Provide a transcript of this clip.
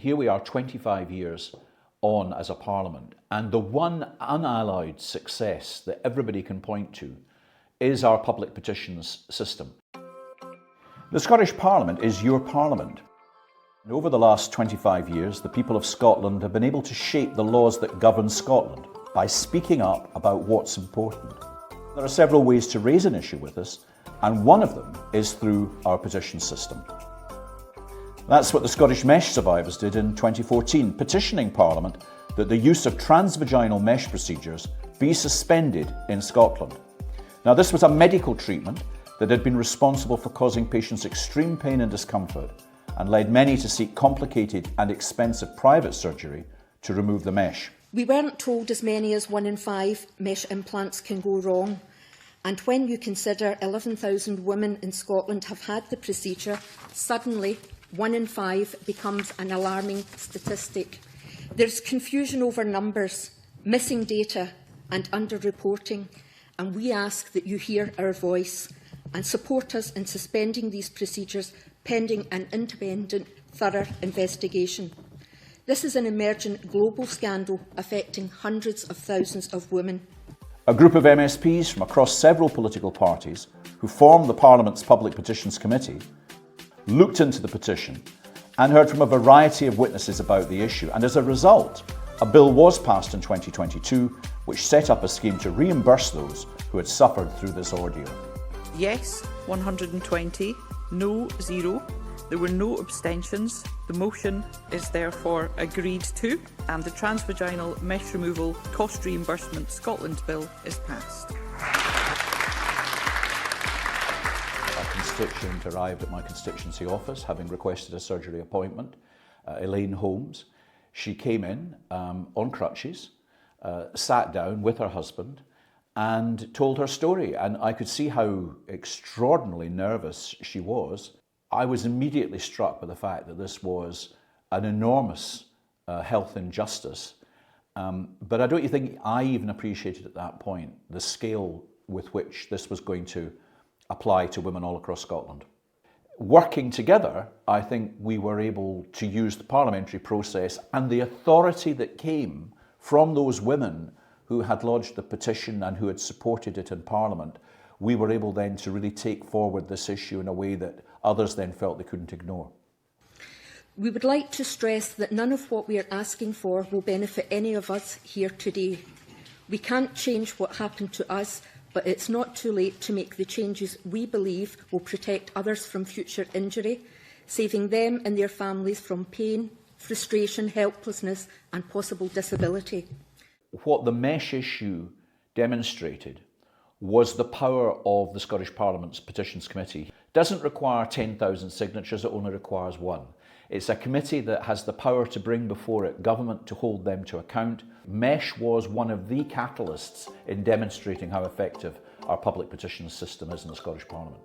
Here we are 25 years on as a parliament, and the one unalloyed success that everybody can point to is our public petitions system. The Scottish Parliament is your parliament. And over the last 25 years, the people of Scotland have been able to shape the laws that govern Scotland by speaking up about what's important. There are several ways to raise an issue with us, and one of them is through our petition system. That's what the Scottish mesh survivors did in 2014, petitioning Parliament that the use of transvaginal mesh procedures be suspended in Scotland. Now, this was a medical treatment that had been responsible for causing patients extreme pain and discomfort and led many to seek complicated and expensive private surgery to remove the mesh. We weren't told as many as 1 in 5 mesh implants can go wrong. And when you consider 11,000 women in Scotland have had the procedure, suddenly 1 in 5 becomes an alarming statistic. There's confusion over numbers, missing data and underreporting, and we ask that you hear our voice and support us in suspending these procedures pending an independent, thorough investigation. This is an emergent global scandal affecting hundreds of thousands of women. A group of MSPs from across several political parties who form the Parliament's Public Petitions Committee looked into the petition and heard from a variety of witnesses about the issue, and as a result, a bill was passed in 2022 which set up a scheme to reimburse those who had suffered through this ordeal. Yes, 120, no, 0. There were no abstentions. The motion is therefore agreed to, and the Transvaginal Mesh Removal Cost Reimbursement Scotland Bill is passed. A constituent arrived at my constituency office having requested a surgery appointment, Elaine Holmes. She came in on crutches, sat down with her husband and told her story, and I could see how extraordinarily nervous she was. I was immediately struck by the fact that this was an enormous health injustice, but I don't think I even appreciated at that point the scale with which this was going to apply to women all across Scotland. Working together, I think we were able to use the parliamentary process and the authority that came from those women who had lodged the petition and who had supported it in Parliament. We were able then to really take forward this issue in a way that others then felt they couldn't ignore. We would like to stress that none of what we are asking for will benefit any of us here today. We can't change what happened to us, but it's not too late to make the changes we believe will protect others from future injury, saving them and their families from pain, frustration, helplessness and possible disability. What the mesh issue demonstrated was the power of the Scottish Parliament's Petitions Committee. It doesn't require 10,000 signatures, it only requires 1. It's a committee that has the power to bring before it government to hold them to account. Mesh was one of the catalysts in demonstrating how effective our public petitions system is in the Scottish Parliament.